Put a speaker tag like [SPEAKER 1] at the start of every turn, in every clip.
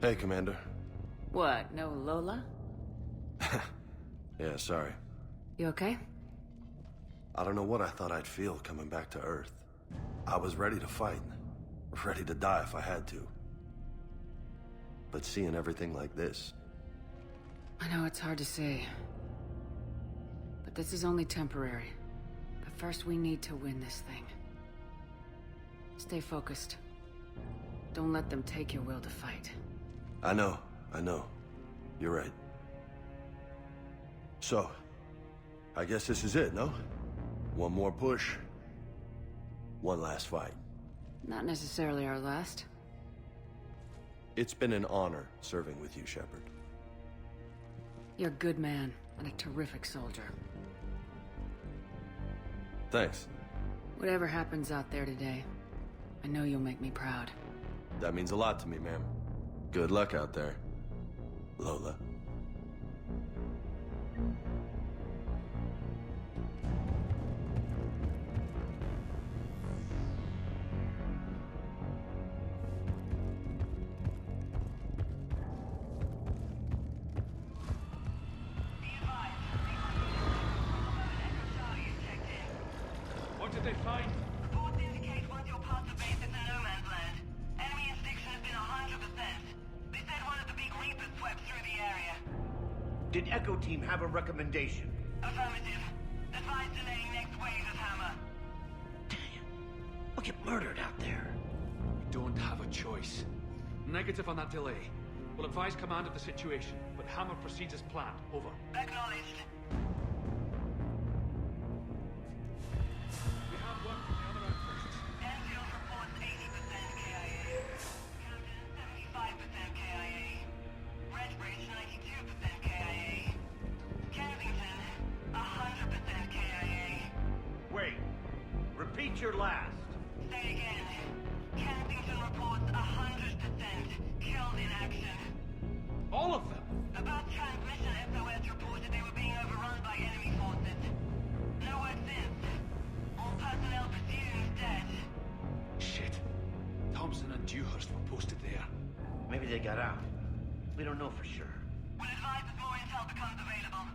[SPEAKER 1] Hey, Commander.
[SPEAKER 2] What, no Lola?
[SPEAKER 1] Yeah, sorry.
[SPEAKER 2] You okay?
[SPEAKER 1] I don't know what I thought I'd feel coming back to Earth. I was ready to fight. Ready to die if I had to. But seeing everything like this...
[SPEAKER 2] I know it's hard to say. But this is only temporary. But first we need to win this thing. Stay focused. Don't let them take your will to fight.
[SPEAKER 1] I know. You're right. So, I guess this is it, no? One more push. One last fight.
[SPEAKER 2] Not necessarily our last.
[SPEAKER 1] It's been an honor serving with you, Shepard.
[SPEAKER 2] You're a good man, and a terrific soldier.
[SPEAKER 1] Thanks.
[SPEAKER 2] Whatever happens out there today, I know you'll make me proud.
[SPEAKER 1] That means a lot to me, ma'am. Good luck out there, Lola.
[SPEAKER 3] What did they find?
[SPEAKER 4] Reports indicate once you're past the base, it's a no man's land. Enemy inspection has been 100%. They said one of the big Reapers swept through the area.
[SPEAKER 5] Did Echo Team have a recommendation?
[SPEAKER 4] Affirmative. Advise delaying next wave of Hammer.
[SPEAKER 5] Damn. We'll get murdered out there.
[SPEAKER 3] We don't have a choice. Negative on that delay. We'll advise command of the situation, but Hammer proceeds as planned. Over.
[SPEAKER 4] Acknowledged.
[SPEAKER 3] We have work from the other outposts.
[SPEAKER 4] Enfield reports 80% KIA. Camden 75% KIA. Redbridge 92% KIA. Kensington 100% KIA.
[SPEAKER 5] Wait. Repeat your last.
[SPEAKER 4] Say again. Kensington reports 100% killed in action.
[SPEAKER 3] All of them?
[SPEAKER 4] About transmission, SOS reported they were being overrun by enemy forces. No word since. All personnel presumed dead.
[SPEAKER 3] Shit. Thompson and Dewhurst were posted there.
[SPEAKER 5] Maybe they got out. We don't know for sure.
[SPEAKER 4] We'll advise as more intel becomes available.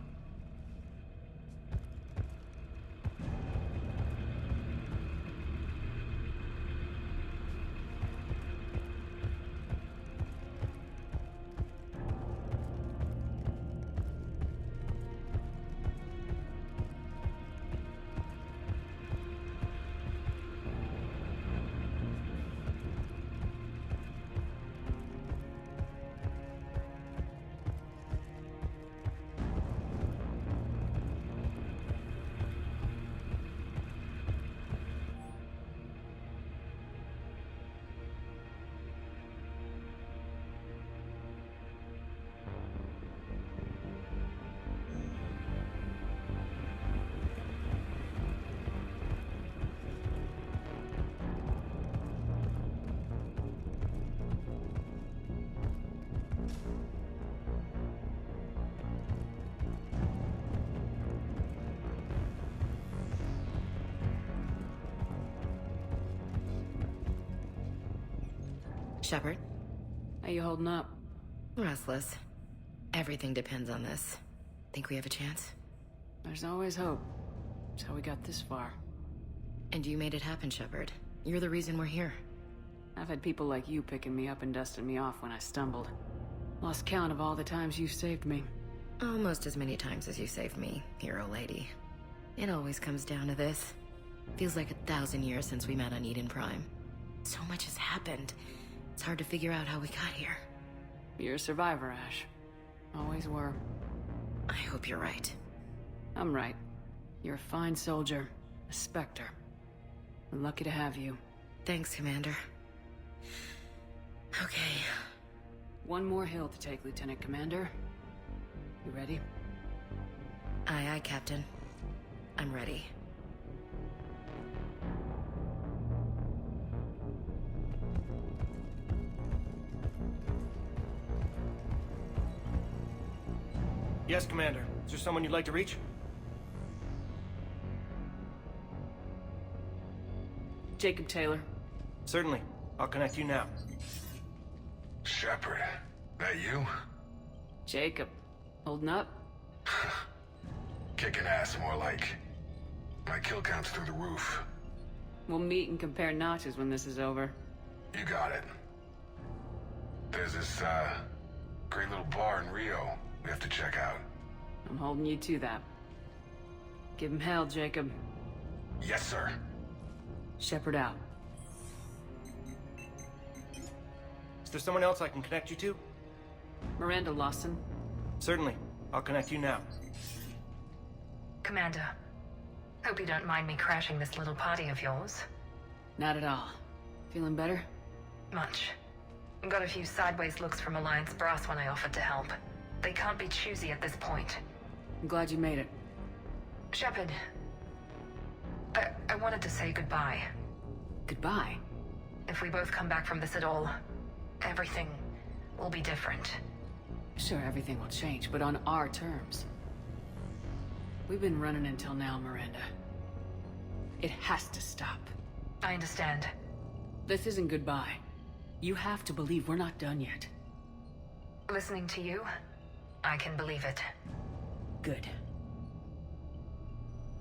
[SPEAKER 6] Shepard?
[SPEAKER 2] How you holding up?
[SPEAKER 6] Restless. Everything depends on this. Think we have a chance?
[SPEAKER 2] There's always hope. That's how we got this far.
[SPEAKER 6] And you made it happen, Shepard. You're the reason we're here.
[SPEAKER 2] I've had people like you picking me up and dusting me off when I stumbled. Lost count of all the times you've saved me.
[SPEAKER 6] Almost as many times as you saved me, hero lady. It always comes down to this. Feels like 1,000 years since we met on Eden Prime. So much has happened. It's hard to figure out how we got here.
[SPEAKER 2] You're a survivor, Ash. Always were.
[SPEAKER 6] I hope you're right.
[SPEAKER 2] I'm right. You're a fine soldier. A Spectre. We're lucky to have you.
[SPEAKER 6] Thanks, Commander. Okay.
[SPEAKER 2] One more hill to take, Lieutenant Commander. You ready?
[SPEAKER 6] Aye, aye, Captain. I'm ready.
[SPEAKER 7] Yes, Commander. Is there someone you'd like to reach?
[SPEAKER 2] Jacob Taylor.
[SPEAKER 7] Certainly. I'll connect you now.
[SPEAKER 8] Shepard, That you?
[SPEAKER 2] Jacob. Holding up?
[SPEAKER 8] Kicking ass, more like. My kill count's through the roof.
[SPEAKER 2] We'll meet and compare notches when this is over.
[SPEAKER 8] You got it. There's this, great little bar in Rio we have to check out.
[SPEAKER 2] I'm holding you to that. Give him hell, Jacob.
[SPEAKER 8] Yes, sir.
[SPEAKER 2] Shepherd out.
[SPEAKER 7] Is there someone else I can connect you to?
[SPEAKER 2] Miranda Lawson.
[SPEAKER 7] Certainly. I'll connect you now.
[SPEAKER 9] Commander, hope you don't mind me crashing this little party of yours.
[SPEAKER 2] Not at all. Feeling better?
[SPEAKER 9] Much. Got a few sideways looks from Alliance brass when I offered to help. They can't be choosy at this point.
[SPEAKER 2] I'm glad you made it.
[SPEAKER 9] Shepard, I wanted to say goodbye.
[SPEAKER 2] Goodbye.
[SPEAKER 9] If we both come back from this at all, everything will be different.
[SPEAKER 2] Sure, everything will change, but on our terms. We've been running until now, Miranda. It has to stop.
[SPEAKER 9] I understand.
[SPEAKER 2] This isn't goodbye. You have to believe we're not done yet.
[SPEAKER 9] Listening to you, I can believe it.
[SPEAKER 2] Good.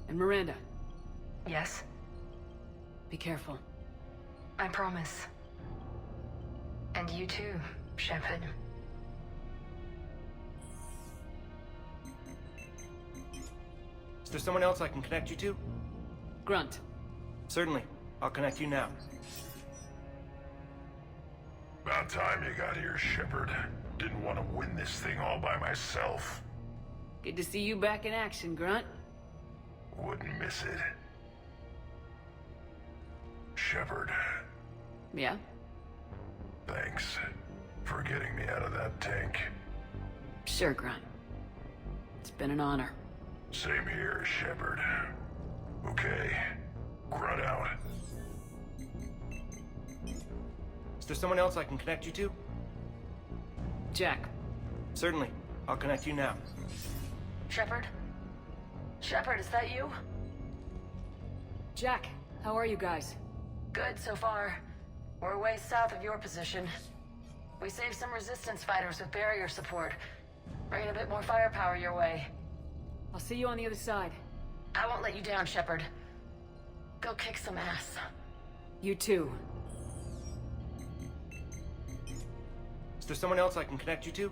[SPEAKER 2] And Miranda.
[SPEAKER 9] Yes?
[SPEAKER 2] Be careful.
[SPEAKER 9] I promise. And you too, Shepard.
[SPEAKER 7] Is there someone else I can connect you to?
[SPEAKER 2] Grunt.
[SPEAKER 7] Certainly. I'll connect you now.
[SPEAKER 8] About time you got here, Shepard. Didn't want to win this thing all by myself.
[SPEAKER 2] Good to see you back in action, Grunt.
[SPEAKER 8] Wouldn't miss it. Shepard,
[SPEAKER 2] Yeah?
[SPEAKER 8] thanks for getting me out of that tank.
[SPEAKER 2] Sure, Grunt. It's been an honor.
[SPEAKER 8] Same here, Shepard. Okay, Grunt out.
[SPEAKER 7] Is there someone else I can connect you to?
[SPEAKER 2] Jack.
[SPEAKER 7] Certainly. I'll connect you now.
[SPEAKER 9] Shepard? Shepard, is that you?
[SPEAKER 2] Jack, how are you guys?
[SPEAKER 9] Good so far. We're way south of your position. We saved some resistance fighters with barrier support. Bringing a bit more firepower your way.
[SPEAKER 2] I'll see you on the other side.
[SPEAKER 9] I won't let you down, Shepard. Go kick some ass.
[SPEAKER 2] You too.
[SPEAKER 7] Is there someone else I can connect you to?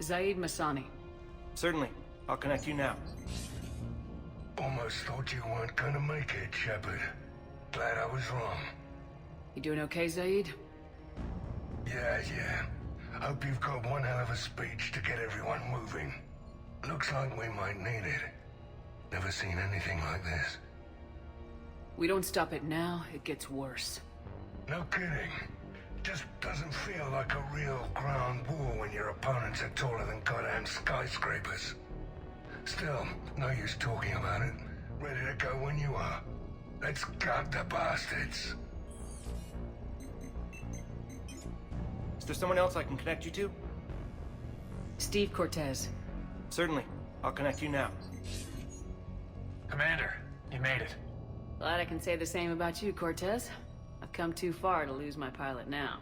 [SPEAKER 2] Zaid Masani.
[SPEAKER 7] Certainly. I'll connect you now.
[SPEAKER 8] Almost thought you weren't gonna make it, Shepard. Glad I was wrong.
[SPEAKER 2] You doing okay, Zaid?
[SPEAKER 8] Yeah. Hope you've got one hell of a speech to get everyone moving. Looks like we might need it. Never seen anything like this.
[SPEAKER 2] We don't stop it now, it gets worse.
[SPEAKER 8] No kidding. Just doesn't feel like a real ground war when your opponents are taller than goddamn skyscrapers. Still, no use talking about it. Ready to go when you are. Let's gut the bastards.
[SPEAKER 7] Is there someone else I can connect you to?
[SPEAKER 2] Steve Cortez.
[SPEAKER 7] Certainly. I'll connect you now.
[SPEAKER 10] Commander, you made it.
[SPEAKER 2] Glad I can say the same about you, Cortez. I've come too far to lose my pilot now.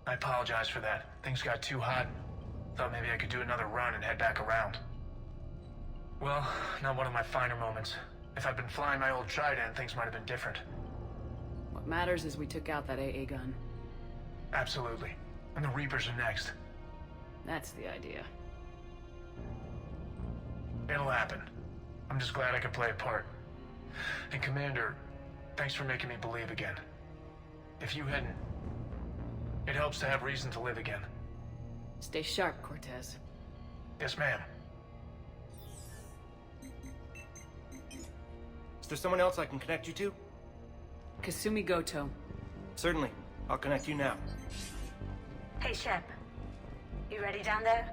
[SPEAKER 10] I apologize for that. Things got too hot. Thought maybe I could do another run and head back around. Well, not one of my finer moments. If I'd been flying my old Trident, things might have been different.
[SPEAKER 2] What matters is we took out that AA gun.
[SPEAKER 10] Absolutely. And the Reapers are next.
[SPEAKER 2] That's the idea.
[SPEAKER 10] It'll happen. I'm just glad I could play a part. And Commander, thanks for making me believe again. If you hadn't... It helps to have reason to live again.
[SPEAKER 2] Stay sharp, Cortez.
[SPEAKER 10] Yes, ma'am.
[SPEAKER 7] Is there someone else I can connect you to?
[SPEAKER 2] Kasumi Goto.
[SPEAKER 7] Certainly. I'll connect you now.
[SPEAKER 11] Hey, Shep. You ready down there?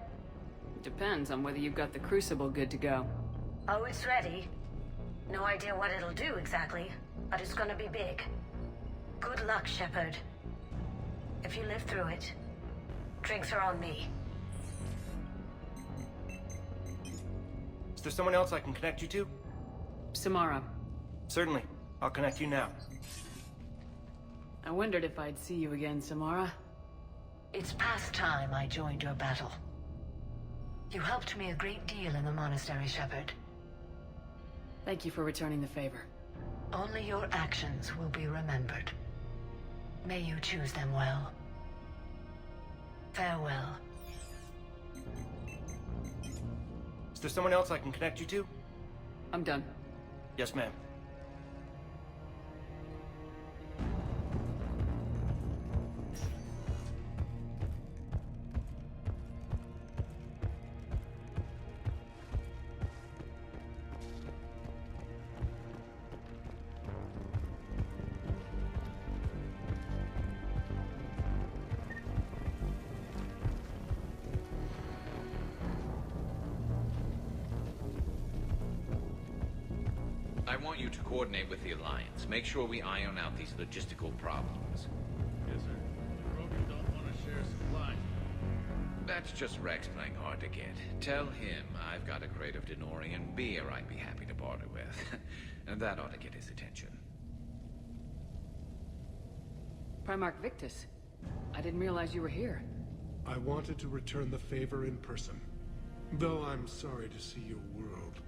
[SPEAKER 2] Depends on whether you've got the Crucible good to go.
[SPEAKER 11] Oh, it's ready. No idea what it'll do exactly, but it's gonna be big. Good luck, Shepard. If you live through it, drinks are on me.
[SPEAKER 7] Is there someone else I can connect you to?
[SPEAKER 2] Samara.
[SPEAKER 7] Certainly. I'll connect you now.
[SPEAKER 2] I wondered if I'd see you again, Samara.
[SPEAKER 11] It's past time I joined your battle. You helped me a great deal in the monastery, Shepard.
[SPEAKER 2] Thank you for returning the favor.
[SPEAKER 11] Only your actions will be remembered. May you choose them well. Farewell.
[SPEAKER 7] Is there someone else I can connect you to?
[SPEAKER 2] I'm done.
[SPEAKER 7] Yes, ma'am.
[SPEAKER 12] I want you to coordinate with the Alliance. Make sure we iron out these logistical problems.
[SPEAKER 3] Yes, sir. The Krogan don't want to share supplies.
[SPEAKER 12] That's just Rex playing hard to get. Tell him I've got a crate of Denorian beer I'd be happy to barter with. And that ought to get his attention.
[SPEAKER 2] Primarch Victus. I didn't realize you were here.
[SPEAKER 13] I wanted to return the favor in person. Though I'm sorry to see your world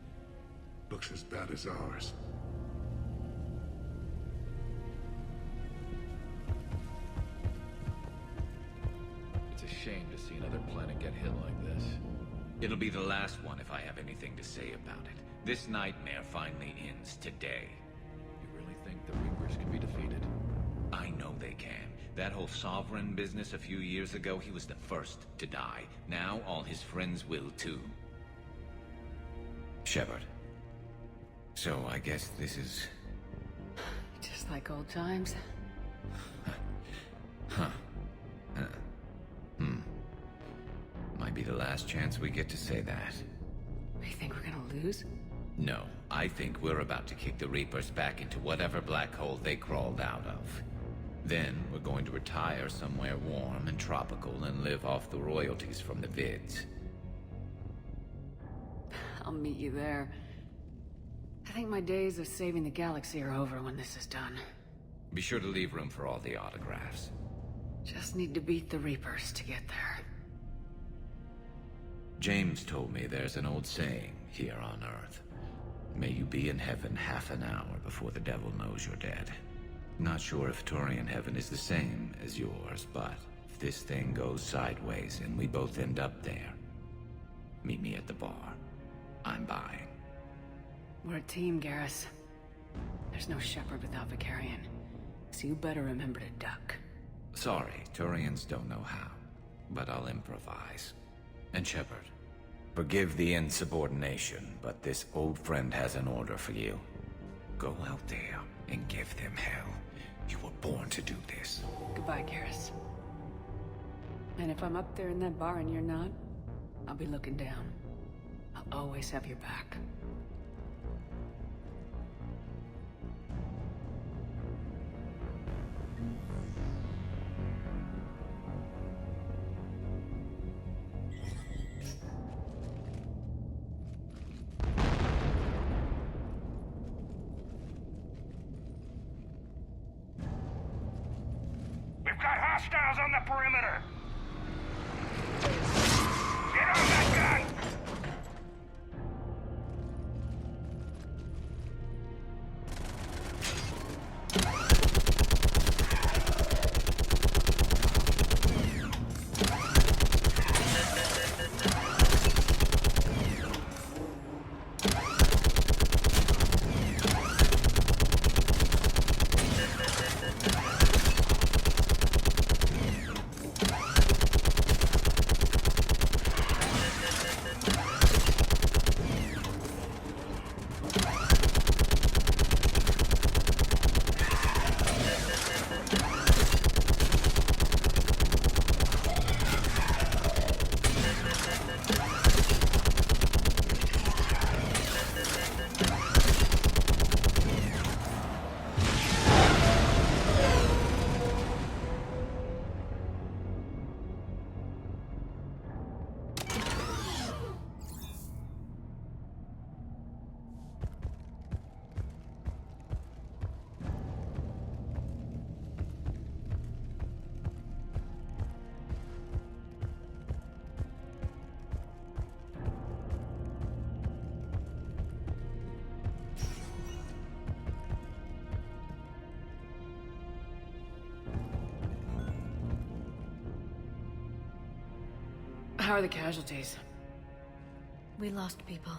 [SPEAKER 13] looks as bad as ours.
[SPEAKER 3] It's a shame to see another planet get hit like this.
[SPEAKER 12] It'll be the last one if I have anything to say about it. This nightmare finally ends today.
[SPEAKER 3] You really think the Reapers can be defeated?
[SPEAKER 12] I know they can. That whole Sovereign business a few years ago, he was the first to die. Now all his friends will too. Shepard. So I guess this is...
[SPEAKER 2] Just like old times.
[SPEAKER 12] Might be the last chance we get to say that.
[SPEAKER 2] You think we're gonna lose?
[SPEAKER 12] No, I think we're about to kick the Reapers back into whatever black hole they crawled out of. Then we're going to retire somewhere warm and tropical and live off the royalties from the vids.
[SPEAKER 2] I'll meet you there. I think my days of saving the galaxy are over when this is done.
[SPEAKER 12] Be sure to leave room for all the autographs.
[SPEAKER 2] Just need to beat the Reapers to get there.
[SPEAKER 12] James told me there's an old saying here on Earth. May you be in heaven half an hour before the devil knows you're dead. Not sure if Turian heaven is the same as yours, but if this thing goes sideways and we both end up there, meet me at the bar. I'm buying.
[SPEAKER 2] We're a team, Garrus. There's no Shepard without Vicarian, so you better remember to duck.
[SPEAKER 12] Sorry, Turians don't know how, but I'll improvise. And Shepard, forgive the insubordination, but this old friend has an order for you. Go out there and give them hell. You were born to do this.
[SPEAKER 2] Goodbye, Garrus. And if I'm up there in that bar and you're not, I'll be looking down. I'll always have your back.
[SPEAKER 8] We've got hostiles on the perimeter! Get on that gun!
[SPEAKER 2] How are the casualties?
[SPEAKER 6] We lost people.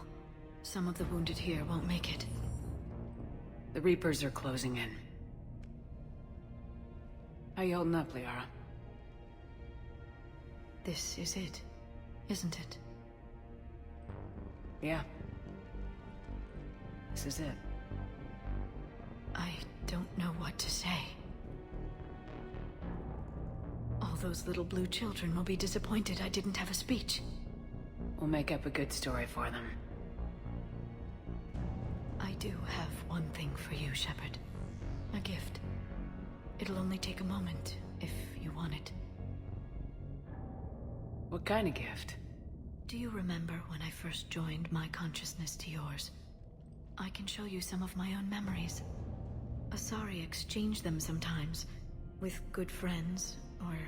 [SPEAKER 6] Some of the wounded here won't make it.
[SPEAKER 2] The Reapers are closing in. How you holding up, Liara?
[SPEAKER 6] This is it, isn't it?
[SPEAKER 2] Yeah. This is it.
[SPEAKER 6] I don't know what to say. All those little blue children will be disappointed I didn't have a speech.
[SPEAKER 2] We'll make up a good story for them.
[SPEAKER 6] I do have one thing for you, Shepard. A gift. It'll only take a moment, if you want it.
[SPEAKER 2] What kind of gift?
[SPEAKER 6] Do you remember when I first joined my consciousness to yours? I can show you some of my own memories. Asari exchange them sometimes, with good friends, or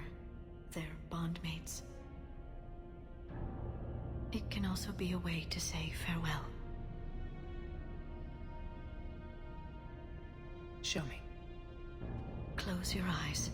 [SPEAKER 6] their bondmates. It can also be a way to say farewell.
[SPEAKER 2] Show me.
[SPEAKER 6] Close your eyes.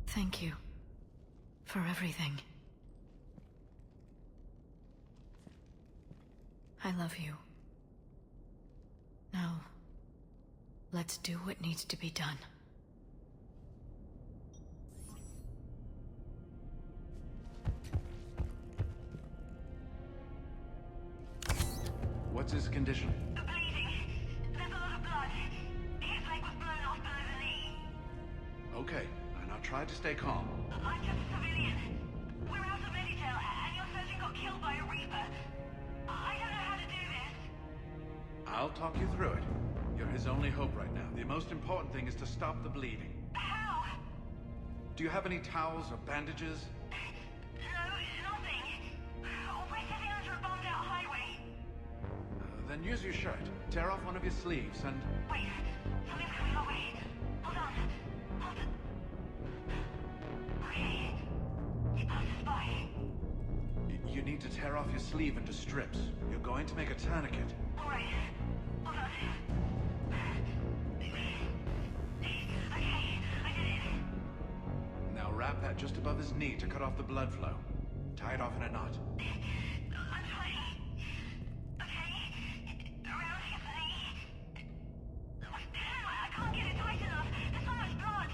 [SPEAKER 6] Thank you for everything. I love you. Now, let's do what needs to be done.
[SPEAKER 3] What's his condition?
[SPEAKER 4] Bleeding. There's a lot of blood. His leg was blown off below the knee.
[SPEAKER 3] Okay, now try to stay calm.
[SPEAKER 4] I'm just a civilian. We're out of Meditel, and your surgeon got killed by a Reaper. I don't know how to do this.
[SPEAKER 3] I'll talk you through it. You're his only hope right now. The most important thing is to stop the bleeding.
[SPEAKER 4] How?
[SPEAKER 3] Do you have any towels or bandages?
[SPEAKER 4] No, nothing. We're sitting under a bombed-out highway.
[SPEAKER 3] Then use your shirt. Tear off one of your sleeves and...
[SPEAKER 4] Wait, something's coming our way. Hold on. Hold on. Okay. It passes by.
[SPEAKER 3] You need to tear off your sleeve into strips. You're going to make a tourniquet.
[SPEAKER 4] All right. Hold on. Okay, I did it.
[SPEAKER 3] Now wrap that just above his knee to cut off the blood flow. Tie it off in a knot.
[SPEAKER 4] I'm trying. Okay. Around his knee. I can't get it tight enough. There's so much blood.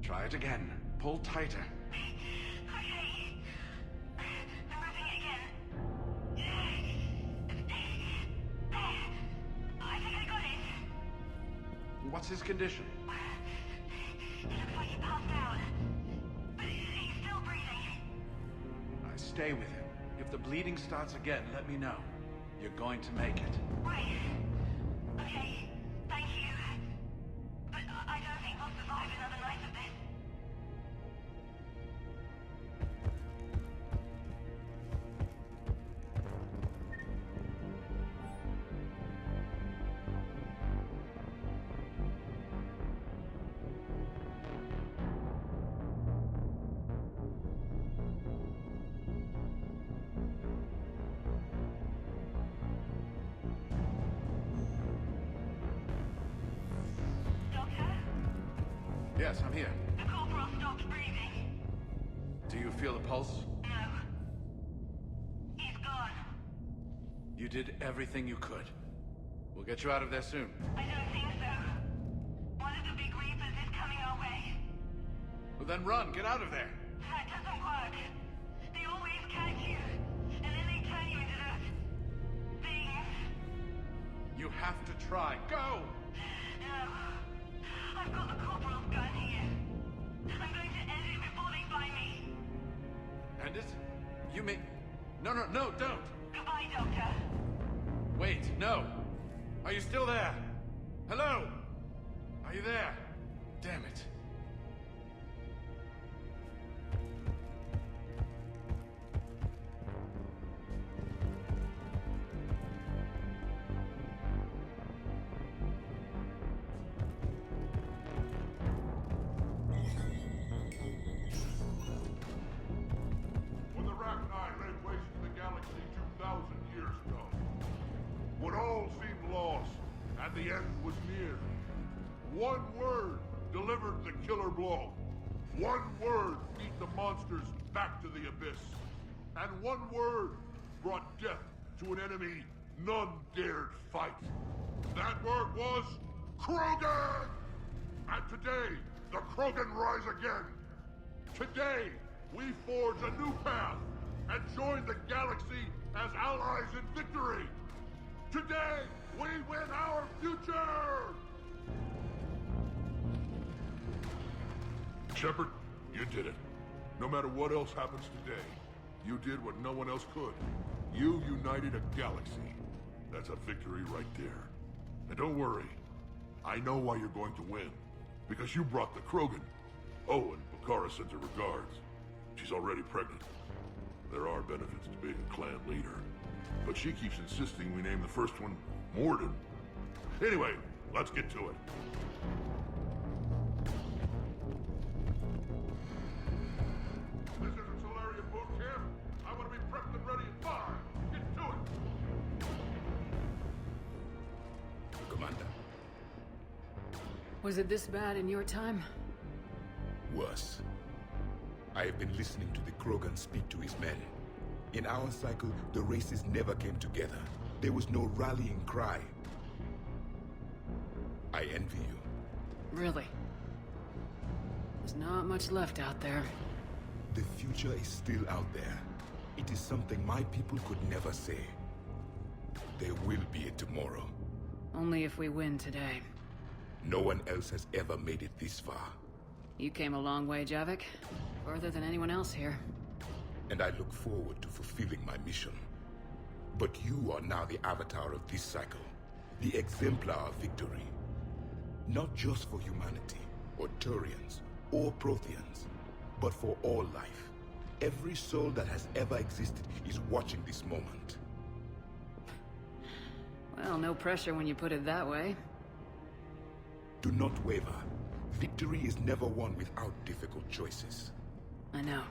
[SPEAKER 3] Try it again. Pull tighter.
[SPEAKER 4] Okay. I'm wrapping it again. I think I got it.
[SPEAKER 3] What's his condition?
[SPEAKER 4] It looks like he passed out. But he's still breathing.
[SPEAKER 3] Stay with him. If the bleeding starts again, let me know. You're going to make it.
[SPEAKER 4] Right. Okay. Thank you. But I don't think we'll survive another night of this.
[SPEAKER 3] Yes, I'm here.
[SPEAKER 4] The corporal stopped breathing.
[SPEAKER 3] Do you feel the pulse?
[SPEAKER 4] No. He's gone.
[SPEAKER 3] You did everything you could. We'll get you out of there soon.
[SPEAKER 4] I don't think so. One of the big Reapers is coming our way.
[SPEAKER 3] Well, then run. Get out of there.
[SPEAKER 4] That doesn't work. They always catch you, and then they turn you into those things.
[SPEAKER 3] You have to try. Go!
[SPEAKER 4] No. I've got the corporal's gun here. I'm going to end it before they find me.
[SPEAKER 3] End it? You mean... No, don't!
[SPEAKER 4] Goodbye, Doctor.
[SPEAKER 3] Wait, no! Are you still there? Hello? Are you there? Damn it.
[SPEAKER 14] When the Rachni laid waste to the galaxy 2,000 years ago, when all seemed lost and the end was near, one word delivered the killer blow. One word beat the monsters back to the abyss. And one word brought death to an enemy none dared fight. That word was Krogan! And today, the Krogan rise again. Today, we forge a new path and join the galaxy as allies in victory. Today, we win our future! Shepard, you did it. No matter what else happens today, you did what no one else could. You united a galaxy. That's a victory right there. And don't worry, I know why you're going to win. Because you brought the Krogan. Oh, and Bakara sends her regards. She's already pregnant. There are benefits to being a clan leader. But she keeps insisting we name the first one Morden. Anyway, let's get to it. This isn't Solarian boot camp. I want to be prepped and ready in 5. Get to it.
[SPEAKER 15] Commander.
[SPEAKER 2] Was it this bad in your time?
[SPEAKER 15] Worse. I have been listening to the Krogan speak to his men. In our cycle, the races never came together. There was no rallying cry. I envy you.
[SPEAKER 2] Really? There's not much left out there.
[SPEAKER 15] The future is still out there. It is something my people could never say. There will be a tomorrow.
[SPEAKER 2] Only if we win today.
[SPEAKER 15] No one else has ever made it this far.
[SPEAKER 2] You came a long way, Javik. Further than anyone else here.
[SPEAKER 15] And I look forward to fulfilling my mission. But you are now the avatar of this cycle. The exemplar of victory. Not just for humanity, or Turians, or Protheans, but for all life. Every soul that has ever existed is watching this moment.
[SPEAKER 2] Well, no pressure when you put it that way.
[SPEAKER 15] Do not waver. Victory is never won without difficult choices.
[SPEAKER 2] I know.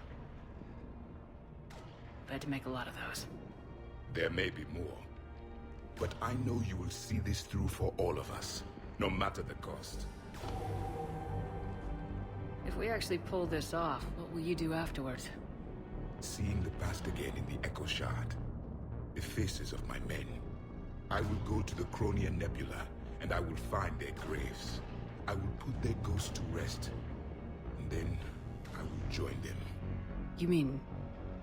[SPEAKER 2] I've had to make a lot of those.
[SPEAKER 15] There may be more. But I know you will see this through for all of us, no matter the cost.
[SPEAKER 2] If we actually pull this off, what will you do afterwards?
[SPEAKER 15] Seeing the past again in the Echo Shard. The faces of my men. I will go to the Cronian Nebula, and I will find their graves. I will put their ghosts to rest. And then, I will join them.
[SPEAKER 2] You mean...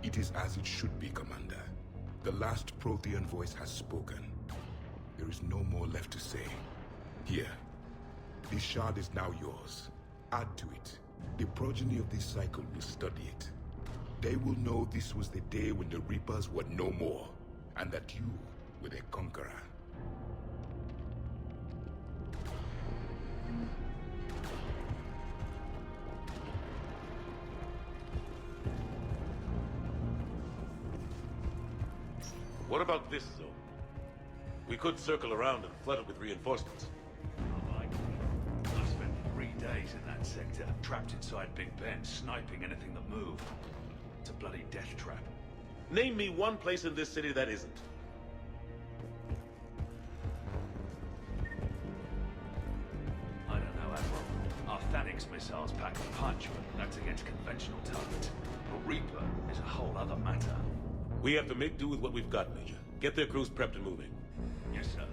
[SPEAKER 15] It is as it should be, Commander. The last Prothean voice has spoken. There is no more left to say. Here. This shard is now yours. Add to it. The progeny of this cycle will study it. They will know this was the day when the Reapers were no more, and that you were their conqueror.
[SPEAKER 16] What about this zone? We could circle around and flood it with reinforcements.
[SPEAKER 3] I've spent 3 days in that sector, trapped inside Big Ben, sniping anything that moved. It's a bloody death trap.
[SPEAKER 16] Name me one place in this city that isn't.
[SPEAKER 3] I don't know, Admiral. Our Thanix missiles pack a punch, but that's against conventional targets. A Reaper is a whole other matter.
[SPEAKER 16] We have to make do with what we've got, Major. Get their crews prepped and moving.
[SPEAKER 3] Yes, sir.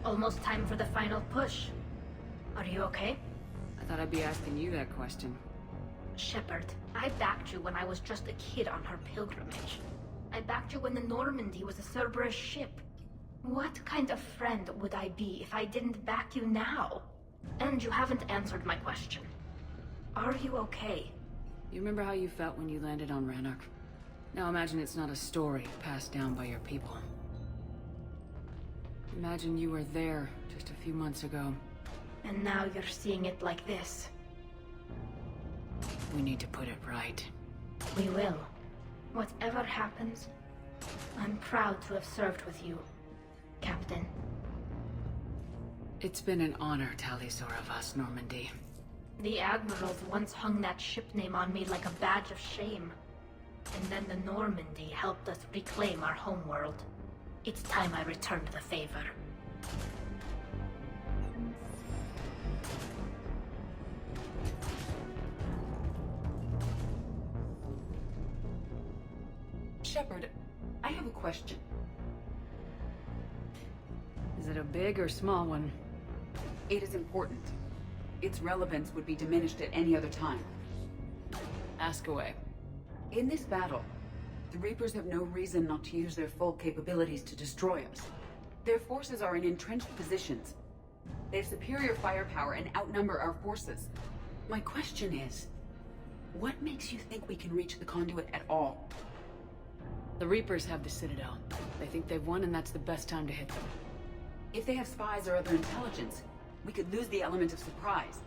[SPEAKER 11] Almost time for the final push. Are you okay?
[SPEAKER 2] I thought I'd be asking you that question.
[SPEAKER 11] Shepard, I backed you when I was just a kid on her pilgrimage. I backed you when the Normandy was a Cerberus ship. What kind of friend would I be if I didn't back you now? And you haven't answered my question. Are you okay?
[SPEAKER 2] You remember how you felt when you landed on Ranark? Now imagine it's not a story passed down by your people. Imagine you were there just a few months ago.
[SPEAKER 11] And now you're seeing it like this.
[SPEAKER 2] We need to put it right.
[SPEAKER 11] We will. Whatever happens, I'm proud to have served with you, Captain.
[SPEAKER 2] It's been an honor, tali'zorah of us, Normandy.
[SPEAKER 11] The Admirals once hung that ship name on me like a badge of shame. And then the Normandy helped us reclaim our homeworld. It's time I returned the favor.
[SPEAKER 17] Shepard, I have a question.
[SPEAKER 2] Is it a big or small one?
[SPEAKER 17] It is important. Its relevance would be diminished at any other time.
[SPEAKER 2] Ask away.
[SPEAKER 17] In this battle, the Reapers have no reason not to use their full capabilities to destroy us. Their forces are in entrenched positions. They have superior firepower and outnumber our forces. My question is, what makes you think we can reach the conduit at all?
[SPEAKER 2] The Reapers have the Citadel. They think they've won, and that's the best time to hit them.
[SPEAKER 17] If they have spies or other intelligence, we could lose the element of surprise.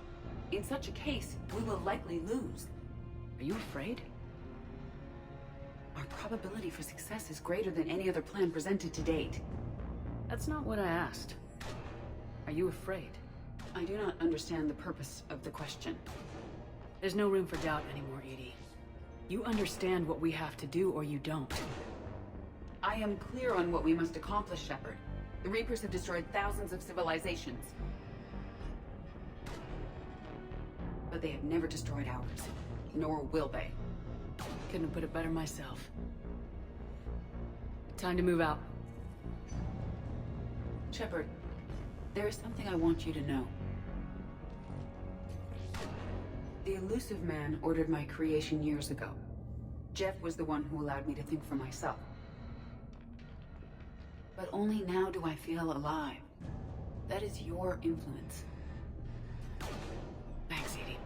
[SPEAKER 17] In such a case, we will likely lose.
[SPEAKER 2] Are you afraid?
[SPEAKER 17] Our probability for success is greater than any other plan presented to date.
[SPEAKER 2] That's not what I asked. Are you afraid?
[SPEAKER 17] I do not understand the purpose of the question.
[SPEAKER 2] There's no room for doubt anymore, Edie. You understand what we have to do, or you don't.
[SPEAKER 17] I am clear on what we must accomplish, Shepard. The Reapers have destroyed thousands of civilizations. But they have never destroyed ours. Nor will they.
[SPEAKER 2] Couldn't have put it better myself. Time to move out.
[SPEAKER 17] Shepard, there is something I want you to know. The Elusive Man ordered my creation years ago. Jeff was the one who allowed me to think for myself. But only now do I feel alive. That is your influence.
[SPEAKER 2] Thanks, Edie.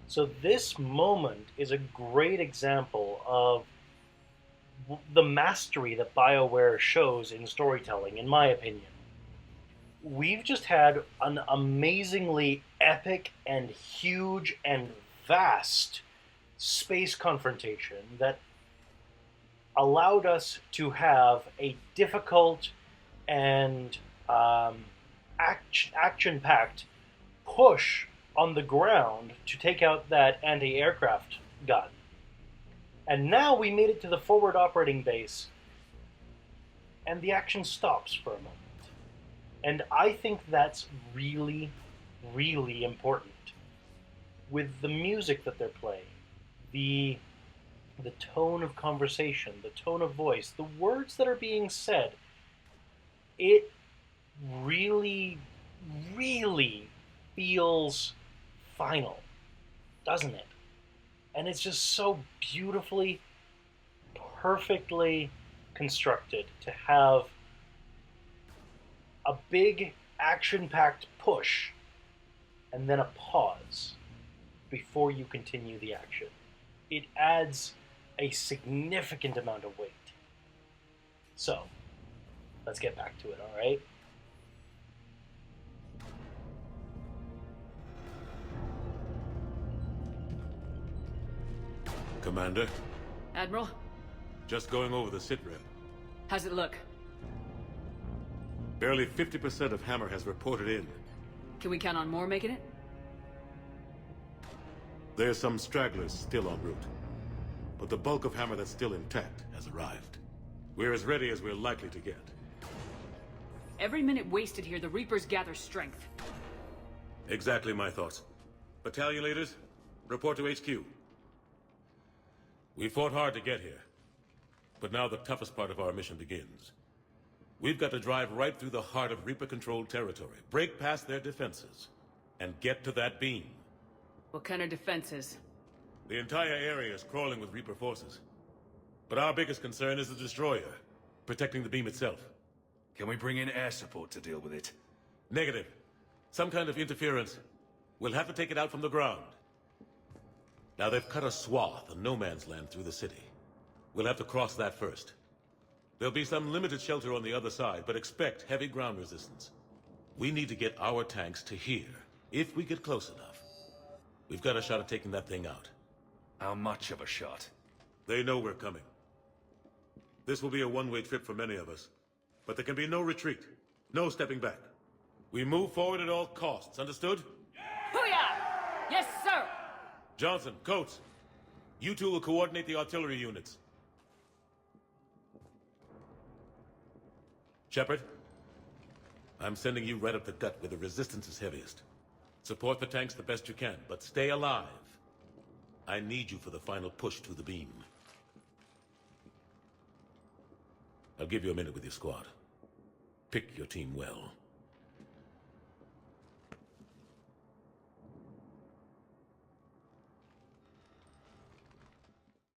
[SPEAKER 18] So this moment is a great example of the mastery that BioWare shows in storytelling, in my opinion. We've just had an amazingly epic and huge and vast space confrontation that allowed us to have a difficult and action-packed push on the ground to take out that anti-aircraft gun. And now we made it to the forward operating base, and the action stops for a moment. And I think that's really, really important. With the music that they're playing, the tone of conversation, the tone of voice, the words that are being said, it really, really feels final, doesn't it? And it's just so beautifully, perfectly constructed to have a big action-packed push and then a pause before you continue the action. It adds a significant amount of weight. So, let's get back to it, all right?
[SPEAKER 16] Commander?
[SPEAKER 2] Admiral?
[SPEAKER 16] Just going over the sitrep.
[SPEAKER 2] How's it look?
[SPEAKER 16] Barely 50% of Hammer has reported in.
[SPEAKER 2] Can we count on more making it?
[SPEAKER 16] There's some stragglers still en route. But the bulk of Hammer that's still intact has arrived. We're as ready as we're likely to get.
[SPEAKER 2] Every minute wasted here, the Reapers gather strength.
[SPEAKER 16] Exactly my thoughts. Battalion leaders, report to HQ. We fought hard to get here. But now the toughest part of our mission begins. We've got to drive right through the heart of Reaper-controlled territory, break past their defenses, and get to that beam.
[SPEAKER 2] What kind of defenses?
[SPEAKER 16] The entire area is crawling with Reaper forces. But our biggest concern is the destroyer, protecting the beam itself.
[SPEAKER 3] Can we bring in air support to deal with it?
[SPEAKER 16] Negative. Some kind of interference. We'll have to take it out from the ground. Now they've cut a swath of no man's land through the city. We'll have to cross that first. There'll be some limited shelter on the other side, but expect heavy ground resistance. We need to get our tanks to here, if we get close enough. We've got a shot at taking that thing out.
[SPEAKER 3] How much of a shot?
[SPEAKER 16] They know we're coming. This will be a one-way trip for many of us. But there can be no retreat. No stepping back. We move forward at all costs, understood?
[SPEAKER 2] Booyah! Yes, sir!
[SPEAKER 16] Johnson, Coates, you two will coordinate the artillery units. Shepard, I'm sending you right up the gut where the resistance is heaviest. Support the tanks the best you can, but stay alive. I need you for the final push to the beam. I'll give you a minute with your squad. Pick your team well.